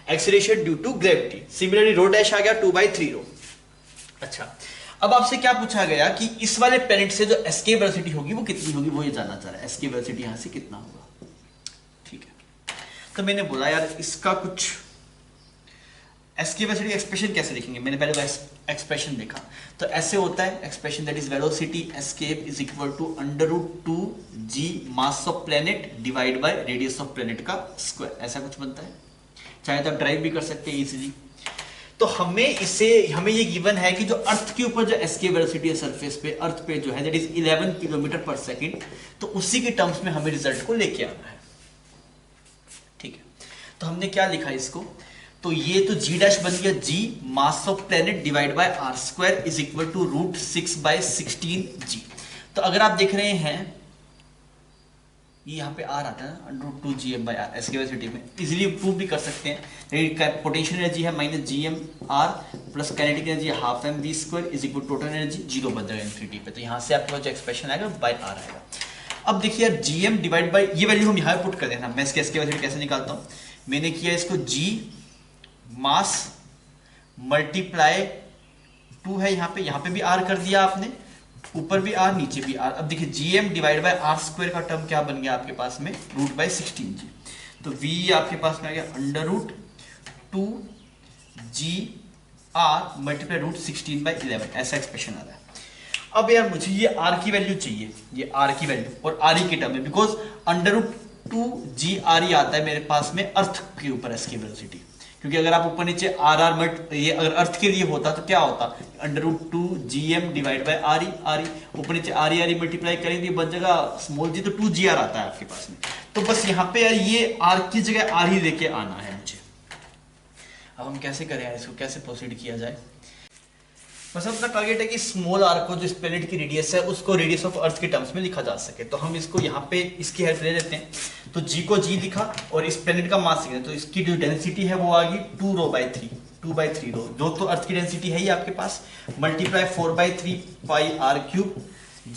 [SPEAKER 1] acceleration due to gravity. Similarly rho dash आ गया 2/3 रो। अच्छा, अब आपसे क्या पूछा गया कि इस वाले प्लेनेट से जो एस्केप वेलोसिटी होगी वो कितनी होगी, वो ये जानना चाह रहा है। एस्केप वेलोसिटी यहां से कितना होगा, ठीक है। तो मैंने बोला यार इसका कुछ एस्केप वेलोसिटी एक्सप्रेशन कैसे लिखेंगे। मैंने पहले एक्सप्रेशन देखा, तो ऐसे होता है expression that is velocity escape is equal to √2g mass of planet divide by radius of planet का स्क्वायर। ऐसा कुछ बनता है, चाहे तो आप ड्राइव भी कर सकते हैं इजीली। तो हमें ये गिवन है कि जो अर्थ के ऊपर जो एस्केप वेलोसिटी है सरफेस पे, अर्थ पे जो है दैट इज 11 किलोमीटर पर सेकंड, तो उसी के टर्म्स में हमें रिजल्ट को लेके आना है, ठीक है। तो हमने क्या लिखा इसको, तो ये तो जी डैश बन गया g mass of planet divide by R square is equal to √6/16g। तो अगर आप देख रहे हैं ये यहाँ पे आर आता है ना, √2gm/r एस्केप वेलोसिटी में इजीली प्रूव भी कर सकते हैं। पोटेंशियल एनर्जी है -gm/r plus kinetic energy ½ mv² is equal total energy, zero बन जाएगा इन्फिनिटी पे। तो यहाँ से आपके पास जो एक्सप्रेशन आएगा बाय आर आएगा। अब देखिए यार जीएम डिवाइड बाई ये वैल्यू हम यहाँ पुट कर देना, मैं इसके एसके वैल्यू कैसे निकालता हूँ, मैंने किया इसको जी मास मल्टीप्लाई 2 है यहाँ पे भी आर कर दिया आपने, ऊपर भी आर नीचे भी आर। अब देखिए GM divide by R square का टर्म क्या बन गया आपके पास में, रूट बाई 16 जी। तो वी आपके पास में आ गया under root 2 G R multiply root 16 by 11, ऐसा एक्सप्रेशन आ रहा है। अब यार मुझे ये आर की वैल्यू चाहिए, ये आर की वैल्यू और आर ई के टर्म में, because under root 2 G R E आता है मेरे पास में अर्थ के ऊपर एस की वेलोसिटी, क्योंकि अगर आप ऊपर नीचे आर आर मल्ट ये अगर अर्थ के लिए होता तो क्या होता, under root 2 G M divide by R E ऊपर नीचे आर ई मल्टीप्लाई करेंगे बन जाएगा स्मॉल जी, तो 2 जी आर आता है आपके पास में। तो बस यहाँ पे यार ये आर की जगह आर ही लेके आना है मुझे। अब हम कैसे करें यार, इसको कैसे प्रोसीड किया जाए। बस अपना टारगेट है कि स्मॉल आर को जो इस प्लेनेट की रेडियस है उसको रेडियस ऑफ अर्थ के टर्म्स में लिखा जा सके, तो हम इसको यहाँ पे इसकी हेल्प ले लेते हैं। तो जी को जी लिखा और इस प्लेनेट का मास लिखा, तो इसकी जो डेंसिटी है वो आ गई 2 रो बाई 3, 2 बाई 3 रो, जो तो अर्थ की डेंसिटी है ही आपके पास, multiply 4 by 3 pi R cube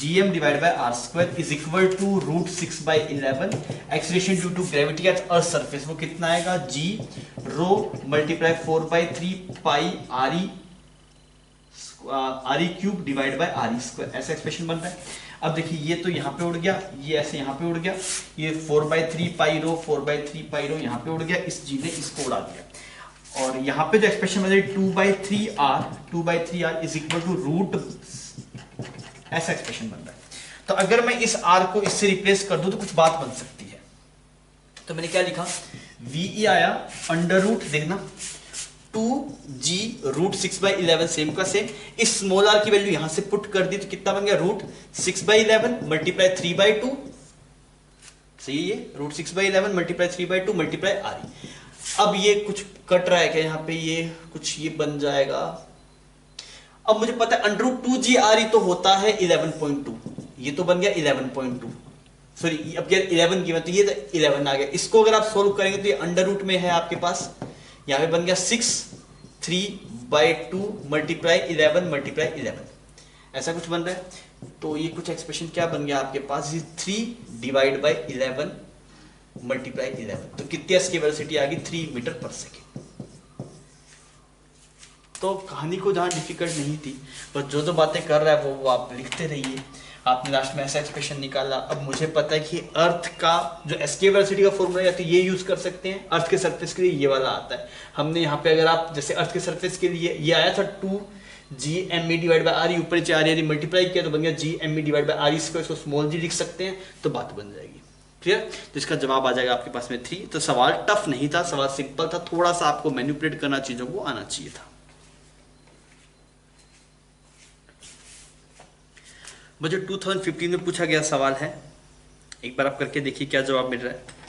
[SPEAKER 1] gm divide by R square is equal to root 6 by 11, acceleration due to gravity at earth surface वो कितना आएगा, g rho multiply 4 by 3 pi R E cube divide by R E square, ऐसा एक्सप्रेशन बन रहा है। अब देखिए ये तो यहाँ पे उड़ गया, ये ऐसे यहाँ पे उड़ गया, ये 4 बाई 3 पाई रो 4 बाई 3 पाई रो यहाँ पे उड़ गया, इस जी ने इसको उड़ा दिया। और यहाँ पे जो एक्सप्रेशन बन रही है 2 by 3 R is equal to root, ऐसा एक्सप्रेशन बन रहा है। तो अगर मैं इस आर को इससे रिप्लेस कर दूं तो कुछ बात बन सकती है। तो मैंने क्या लिखा, वी आया अंडर रूट, देखना 2g रूट 6 बाई 11 सेम का सेम, इस स्मॉल आर की वैल्यू यहां से पुट कर दी तो कितना बन गया, रूट 6 बाई 11 मल्टीप्लाई 3 बाई 2, सही है, root 6 by 11 multiply 3 by 2 multiply R E. अब ये कुछ कट रहा है क्या यहाँ पे, ये कुछ ये बन जाएगा। अब मुझे पता है under root 2g R E तो होता है 11.2, ये तो बन गया 11.2, सॉरी अब क्या 11 की, तो ये तो 11 आ गया। इसको अगर आप सोल्व करेंगे तो ये अंडर रूट में है आपके पास, यहाँ पे बन गया 6 3 बाई 2 मल्टीप्लाई 11 मल्टीप्लाई 11, ऐसा कुछ बन रहा है। तो ये कुछ एक्सप्रेशन क्या बन गया आपके पास, 3 डिवाइड बाई 11 मल्टीप्लाई 11, तो कितनी इसकी वेलोसिटी आ गई 3 मीटर पर सेकेंड। तो कहानी को जहाँ डिफिकल्ट नहीं थी, बस जो जो बातें कर रहा है वो आप लिखते रहिए। आपने लास्ट में ऐसा एक्सप्रेशन निकाला। अब मुझे पता है कि अर्थ का जो एस्केप वेलोसिटी का फॉर्मूला या तो ये यूज कर सकते हैं, अर्थ के सरफेस के लिए ये वाला आता है। हमने यहाँ पे अगर आप जैसे अर्थ के सरफेस के लिए ये आया था 2 G M E divide by R E, ऊपर नीचे आर ई मल्टीप्लाई किया तो बन गया G M E divide by R E square, इसको स्मॉल जी लिख सकते हैं तो बात बन जाएगी। क्लियर, तो इसका जवाब आ जाएगा आपके पास में 3। तो सवाल टफ नहीं था, सवाल सिंपल था, थोड़ा सा आपको मैनिपुलेट करना चीजों को आना चाहिए था। मुझे 2015 में पूछा गया सवाल है, एक बार आप करके देखिए क्या जवाब मिल रहा है।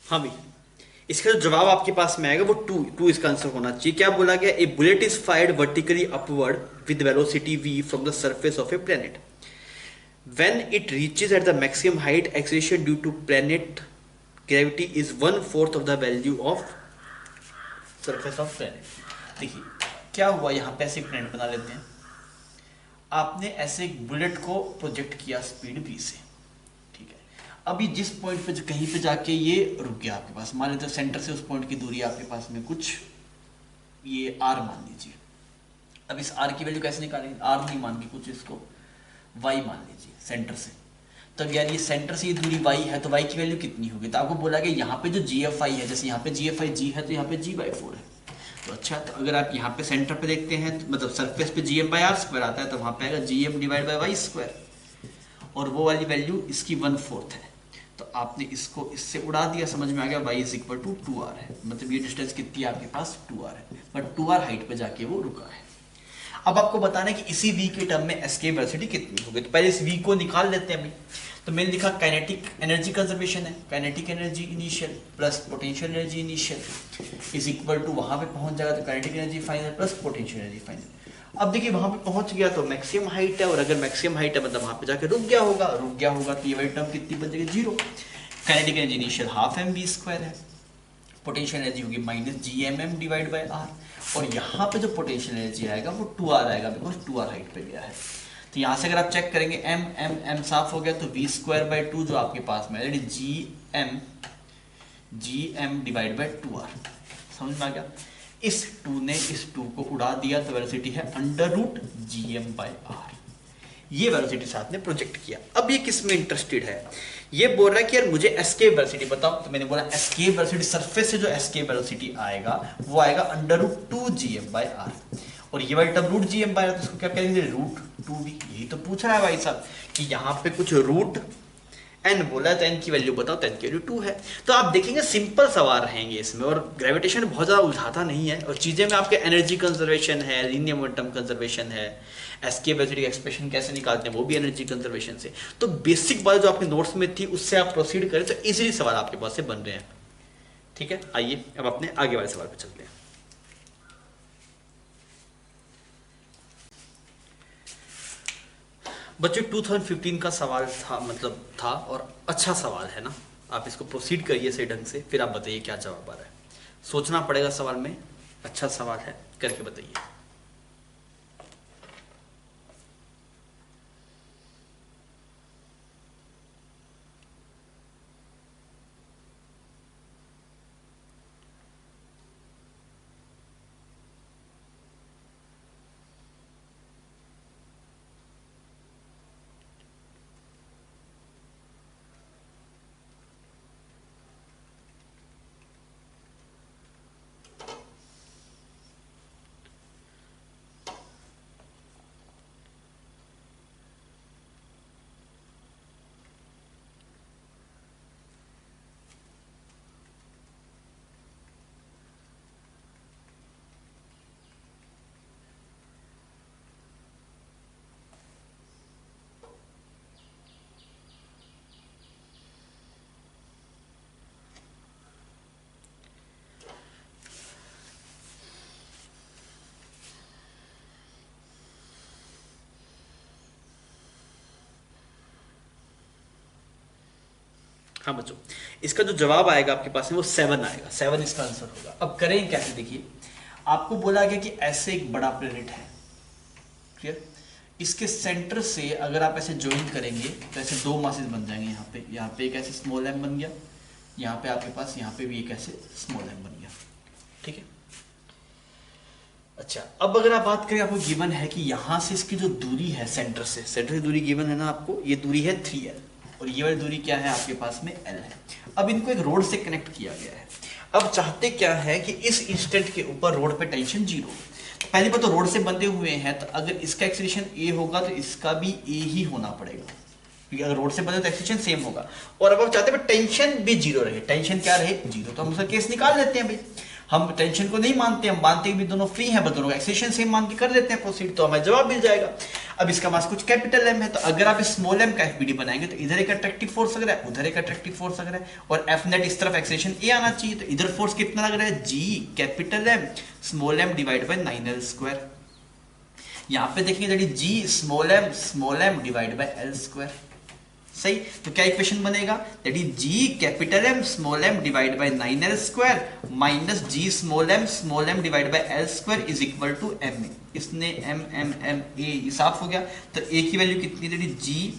[SPEAKER 1] हाँ भाई, इसका जो जवाब आपके पास में आएगा वो टू इसका आंसर होना चाहिए। क्या बोला गया? A bullet is fired vertically upward with velocity v from the surface of a planet when it reaches at the maximum height acceleration due to planet gravity is 1/4 of the value of surface of planet. देखिए क्या हुआ, यहाँ पे ऐसे प्लेनेट बना लेते हैं। आपने ऐसे एक बुलेट को प्रोजेक्ट किया स्पीड v से, ठीक है। अभी जिस पॉइंट पे जो कहीं पे जाके ये रुक गया आपके पास, मान लीजिए सेंटर से उस पॉइंट की दूरी आपके पास में कुछ ये r मान लीजिए। अब इस r की वैल्यू कैसे निकालेंगे? r नहीं मान के कुछ इसको y मान लीजिए सेंटर से। तो यार ये सेंटर से ये दूरी y है तो y की वैल्यू कितनी होगी? तो आपको बोला कि यहाँ पे जो GFI है, जैसे यहाँ पे GFI g है तो यहाँ पे g/4 है। तो अच्छा, तो अगर आप यहाँ पे सेंटर पे देखते हैं तो मतलब सरफेस पे gm/r² आता है, तो वहाँ पे आएगा gm/y², और वो वाली वैल्यू इसकी 1/4 है। तो आपने इसको इससे उड़ा दिया, समझ में आ गया y = 2r है। मतलब ये डिस्टेंस कितनी है आपके पास? 2r है, बट 2r हाइट पे जाके वो रुका है। अब आपको बताना है कि इसी v के टर्म में एस्केप वेलोसिटी कितनी होगी। तो पहले इस v को निकाल लेते हैं भाई। तो मैंने लिखा काइनेटिक एनर्जी कंजर्वेशन है, kinetic energy initial plus potential energy initial is equal to, वहां पे पहुंच जाएगा तो kinetic energy final plus potential energy final. अब देखिए वहां पे पहुंच गया तो मैक्सिमम हाइट है, और अगर मैक्सिमम हाइट है मतलब वहां पे जाके रुक गया होगा तो ये वाली टर्म कितनी बन जाएगी? 0। काइनेटिक एनर्जी इनिशियल ½ mv² है, पोटेंशियल एनर्जी होगी -gmm/r, और यहाँ पे जो पोटेंशियल एनर्जी आएगा वो 2r आएगा, बिकॉज 2r हाइट पे गया है। तो यहाँ से अगर आप चेक करेंगे m साफ हो गया, तो v²/2 जो आपके पास में है gm/2r, समझ में आ गया। इस 2 ने इस 2 को उड़ा दिया तो वेलोसिटी है √gm/r। ये वेलोसिटी साथ ने प्रोजेक्ट किया। अब ये किस में इंटरेस्टेड है? ये बोल रहा है कि यार मुझे एस्केप वेलोसिटी बताओ। तो मैंने बोला एस्केप वेलोसिटी, सरफेस से जो एस्केप वेलोसिटी आएगा वो आएगा √2gm/r, और ये वाली टर्म √gm/r, तो इसको क्या करेंगे? √2v। यही तो पूछा है भाई साहब कि यहाँ पे कुछ √n बोला है तो n की वैल्यू बताओ, तो n की वैल्यू 2 है। तो आप देखेंगे सिंपल सवाल रहेंगे इसमें, और ग्रेविटेशन बहुत ज़्यादा उलझाता नहीं है, और चीज़ें में आपके एनर्जी कंजर्वेशन है, लीनियर मोमेंटम कंजर्वेशन है, एस्केप वेलोसिटी एक्सप्रेशन कैसे निकालते हैं वो भी एनर्जी कंजर्वेशन से। तो बेसिक बात जो आपके नोट्स में थी उससे आप प्रोसीड करें तो इजीली सवाल आपके पास से बन रहे हैं। ठीक है, आइए अब अपने आगे वाले सवाल पर चलते हैं। बच्चों 2015 का सवाल था, मतलब था, और अच्छा सवाल है ना। आप इसको प्रोसीड करिए सही ढंग से, फिर आप बताइए क्या जवाब आ रहा है। सोचना पड़ेगा सवाल में, अच्छा सवाल है, करके बताइए। हाँ बच्चों, इसका जो जवाब आएगा आपके पास में वो 7 आएगा, 7 इसका आंसर होगा। अब करें कैसे? देखिए आपको बोला गया कि ऐसे एक बड़ा प्लेनेट है, क्लियर। इसके सेंटर से अगर आप ऐसे ज्वाइन करेंगे तो ऐसे 2 मासेस बन जाएंगे। यहाँ पे एक ऐसे स्मॉल m बन गया, यहाँ पे आपके पास यहाँ पे भी एक ऐसे स्मॉल m बन गया, ठीक है। अच्छा, अब अगर आप बात करें, आपको गिवन है कि यहाँ से इसकी जो दूरी है सेंटर से दूरी गिवन है ना आपको, ये दूरी है 3l, और ये वाली दूरी क्या है आपके पास में? l है। अब इनको एक रोड से कनेक्ट किया गया है। अब चाहते क्या है कि इस इंस्टेंट के ऊपर रोड पे टेंशन 0। पहली बात तो रोड से बंधे हुए हैं, तो अगर इसका एक्सीलरेशन a होगा तो इसका भी a ही होना पड़ेगा, क्योंकि अगर रोड से बंधे तो एक्सीलरेशन सेम होगा। और अब आप चाहते हैं टेंशन भी 0 रहे, टेंशन क्या रहे? 0। तो हम उसका केस निकाल लेते हैं भाई। हम टेंशन को नहीं मानते, हम मानते हैं भी दोनों फ्री हैं, बस दोनों का एक्सेशन सेम मान के कर देते हैं प्रोसीड, तो हमें जवाब मिल जाएगा। अब इसका पास कुछ कैपिटल एम है, तो अगर आप स्मॉल एम का एफबीडी बनाएंगे तो इधर एक अट्रैक्टिव फोर्स लग रहा है, उधर एक अट्रैक्टिव फोर्स लग रहा है, और एफ नेट इस तरफ एक्सेशन ए आना चाहिए, तो इधर फोर्स कितना लग रहा है, G capital M small M divide by 9l²। यहाँ पे देखेंगे that is G small M divide by l²। सही, तो क्या इक्वेशन बनेगा, that is G capital M small M divide by 9l² minus G small M divide by l² is equal to M A. इसने एम एम एम ए साफ हो गया, तो ए की वैल्यू कितनी, that is G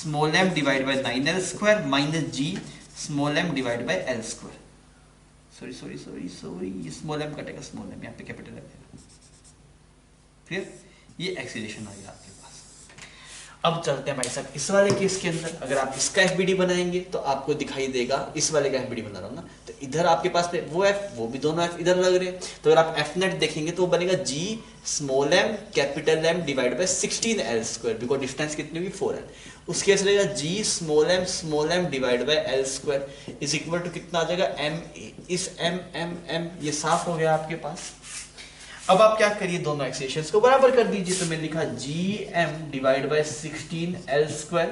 [SPEAKER 1] small M divide by 9l² minus G small M divide by l²। Sorry small M कटेगा, स्मॉल एम यहाँ पे कैपिटल एम, फिर ये एक्सीलरेशन आ गया आपके पास। अब चलते हैं भाई साहब इस वाले केस के अंदर, अगर आप इसका एफबीडी बनाएंगे तो आपको दिखाई देगा, इस वाले का एफबीडी बना रहा हूं ना, तो इधर आपके पास में वो एफ, वो भी दोनों एफ इधर लग रहे हैं, तो अगर आप एफ नेट देखेंगे तो वो बनेगा G small M capital M divide by 16l², because distance कितनी होगी 4l। उसके ऐसे रहेगा G small M divide by l² is equal to कितना आ जाएगा एम ए। इस एम एम एम ये साफ हो गया आपके पास। अब आप क्या करिए, दोनों एक्सेशंस को बराबर कर दीजिए, तो मैंने लिखा G M divide by 16l²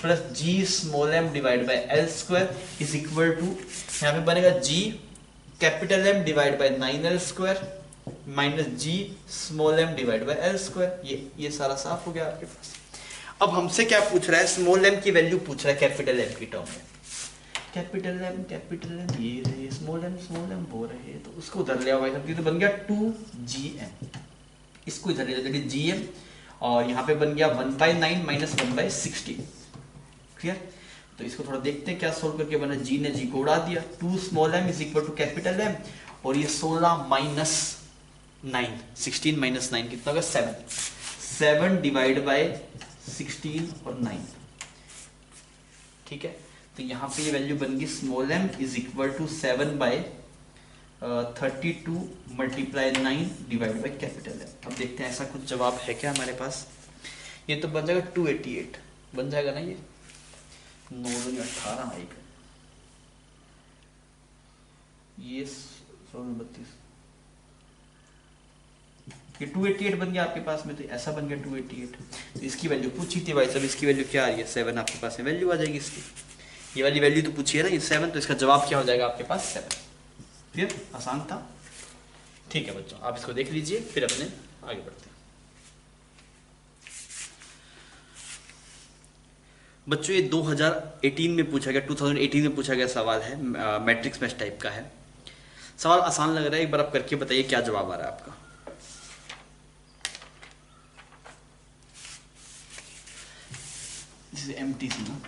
[SPEAKER 1] plus G small M divide by l² is equal to, यहाँ पे बनेगा G capital M divide by 9l² minus G small M divide by l²। ये सारा साफ हो गया आपके पास। अब हमसे क्या पूछ रहा है, स्मॉल एम की वैल्यू पूछ रहा है कैपिटल एम की टर्म में। कैपिटल एम ये रहे, स्मॉल एम वो रहे, तो उसको उधर ले आओ भाई साहब, तो बन गया 2gm, इसको इधर ले जाओ gm, और यहाँ पे बन गया 1/9 माइनस 1/16। क्लियर, तो इसको थोड़ा देखते हैं क्या सोल्व करके बना। जी ने जी को उड़ा दिया, 2 small M is equal to capital M, और ये 16 माइनस 9, 16 माइनस 9 कितना होगा 7 डिवाइड बाय 16 और 9। ठीक है, तो यहाँ पे ये वैल्यू बन गई small M is equal to 7/32 multiply 9 divide by capital M. अब देखते हैं ऐसा कुछ जवाब है क्या हमारे पास। ये तो बन जाएगा 288 बन जाएगा ना, ये 9×18 आएगा, ये 16×32, ये 288 बन गया आपके पास में, तो ऐसा बन गया 288। तो इसकी वैल्यू पूछी थी भाई साहब, इसकी वैल्यू क्या आ रही है 7, आपके पास में वैल्यू आ जाएगी इसकी, ये वाली वैल्यू तो पूछी है ना, ये 7, तो इसका जवाब क्या हो जाएगा आपके पास 7। फिर आसान था। ठीक है बच्चों, आप इसको देख लीजिए, फिर अपने आगे बढ़ते हैं। बच्चों ये 2018 में पूछा गया, 2018 में पूछा गया सवाल है, मैट्रिक्स मैच टाइप का है। सवाल आसान लग रहा है, एक बार आप करके बताइए क्या जवाब आ रहा है आपका। दिस इज एमटीसी ना,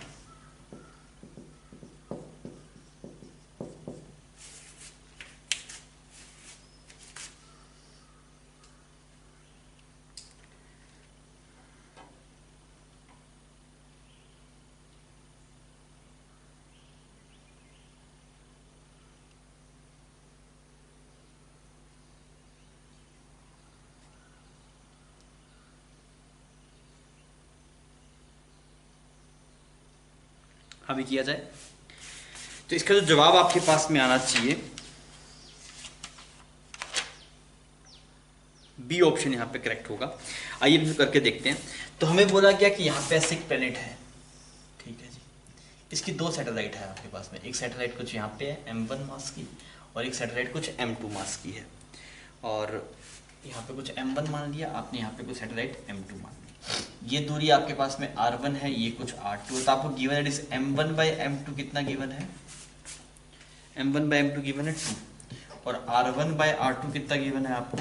[SPEAKER 1] अभी किया जाए। तो इसका जो जवाब आपके पास में आना चाहिए, बी ऑप्शन यहाँ पे करेक्ट होगा। आइए हम करके देखते हैं। तो हमें बोला गया कि यहाँ पे ऐसे एक प्लेनेट है, ठीक है जी, इसकी 2 सैटेलाइट है आपके पास में, एक सैटेलाइट कुछ यहाँ पे है m1 मास की, और एक सैटेलाइट कुछ m2 मास की है, और यहाँ पे कुछ m1 मान लिया आपने, यहाँ पे कुछ सैटेलाइट m2 मान लिया। ये दूरी आपके पास में r1 है, ये कुछ r2, तो आपको गिवन है इस m1/m2 कितना गिवन है, m1/m2 गिवन है 2, और r1/r2 कितना गिवन है आपको,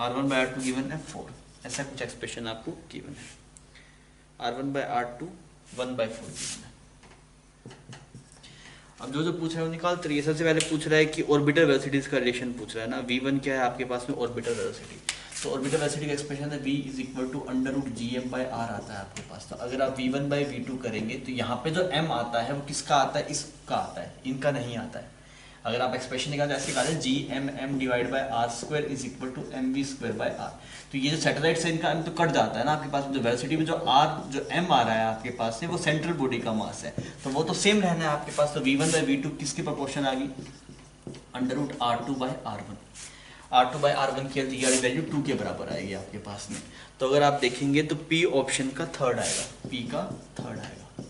[SPEAKER 1] r1/r2 गिवन है 4। ऐसा कुछ एक्सप्रेशन आपको गिवन है, r1/r2 1/4 गिवन है। अब जो पूछ रहा है वो निकालते रहिए। सबसे पहले पूछ रहा है कि ऑर्बिटल वेलोसिटीज का रिलेशन पूछ रहा है ना। v1 क्या है आपके पास में, ऑर्बिटल वेलोसिटी, तो ऑर्बिटल वेलोसिटी का एक्सप्रेशन है v is equal to √gm/r आता है आपके पास। तो अगर आप v1/v2 करेंगे तो यहाँ पे जो m आता है वो किसका आता है, इसका आता है, इनका नहीं आता है। अगर आप एक्सप्रेशन निकालते ऐसे निकालें gmm divide by r² is equal to mv²/r, तो ये जो सैटेलाइट से इनका m तो कट जाता है ना आपके पास। जो वेलोसिटी में जो m आ रहा है आपके पास से वो सेंट्रल बॉडी का मास है, तो वो तो सेम रहना है आपके पास। तो v1/v2 किसके प्रोपोर्शन आ गई, √R2/R1। R2/R1 की वैल्यू 2 के बराबर आएगी आपके पास में। तो अगर आप देखेंगे तो P ऑप्शन का थर्ड आएगा, P का थर्ड आएगा।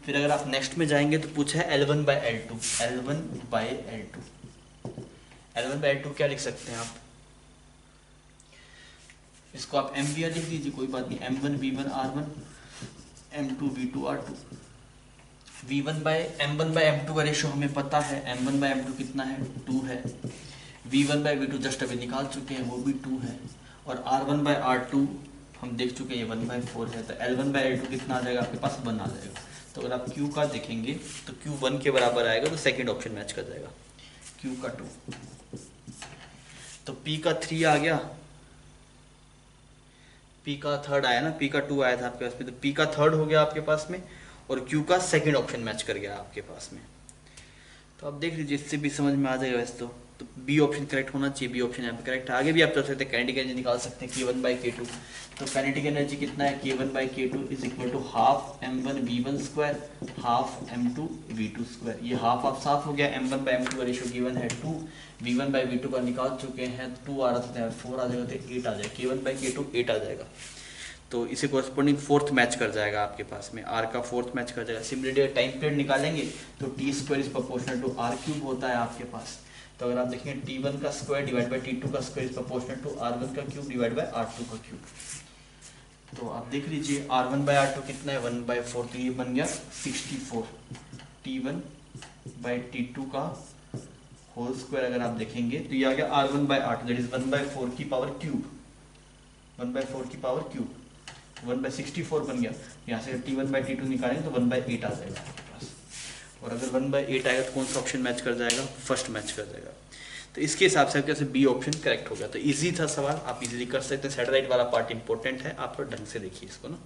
[SPEAKER 1] फिर अगर आप नेक्स्ट में जाएंगे तो पूछा है L1/L2। L1/L2 क्या लिख सकते हैं आप, इसको आप MVR लिख दीजिए, कोई बात नहीं। M1V1R1, M2V2R2। M1/M2 का रेशो हमें पता है, M1/M2 कितना है, 2 है। V1/V2 जस्ट अभी निकाल चुके हैं, वो भी 2 है। और R1/R2 हम देख चुके हैं, ये 1/4 है। तो L1/L2 कितना आ जाएगा आपके पास, 1 आ जाएगा। तो अगर आप Q का देखेंगे तो Q 1 के बराबर आएगा, तो सेकेंड ऑप्शन मैच कर जाएगा। Q का 2, तो P का 3 आ गया, P का थर्ड आया ना, P का 2 आया था आपके पास में, तो P का थर्ड हो गया आपके पास में, और Q का सेकेंड ऑप्शन मैच कर गया आपके पास में। तो आप देख लीजिए, इससे भी समझ में आ जाएगा वैसे तो बी ऑप्शन करेक्ट होना चाहिए, बी ऑप्शन यहाँ पे करेक्ट है। आगे भी आप चल सकते हैं, काइनेटिक एनर्जी निकाल सकते हैं K1/K2। तो काइनेटिक एनर्जी कितना है, K1/K2 is equal to half M1V1 square half M2V2 square. ये हाफ ऑफ साफ हो गया, M1/M2 का रेशियो गिवन है 2, V1/V2 का निकाल चुके हैं, 2 आ रहा था 4 आ जाएगा, तो 8 आ जाएगा, K1/K2 8 आ जाएगा। तो इसे कोरस्पोंडिंग फोर्थ मैच कर जाएगा आपके पास में, आर का फोर्थ मैच कर जाएगा। सिमिलरली टाइम पीरियड निकालेंगे तो T² is proportional to R³ होता है आपके पास। तो अगर आप देखेंगे T1 का स्क्वायर डिवाइड बाई T2 का square is proportional to R1 का क्यूब डिवाइड बाई R2 का क्यूब। तो आप देख लीजिए R1/R2 कितना है, 1/4, तो ये बन गया 64। T1/T2 का होल स्क्वायर अगर आप देखेंगे तो ये आ गया R1/R2 दैट इज 1/4 की पावर क्यूब, 1/4 की पावर क्यूब, 1/64 बन गया। यहाँ से T1/T2 निकालेंगे तो 1/8 आ जाएगा आपके पास। और अगर 1/8 आएगा तो कौन सा ऑप्शन मैच कर जाएगा, फर्स्ट मैच कर जाएगा। तो इसके हिसाब से कैसे बी ऑप्शन करेक्ट हो गया। तो इजी था सवाल, आप इजीली कर सकते हैं। सैटेलाइट वाला पार्ट इंपॉर्टेंट है, आप ढंग से देखिए इसको ना।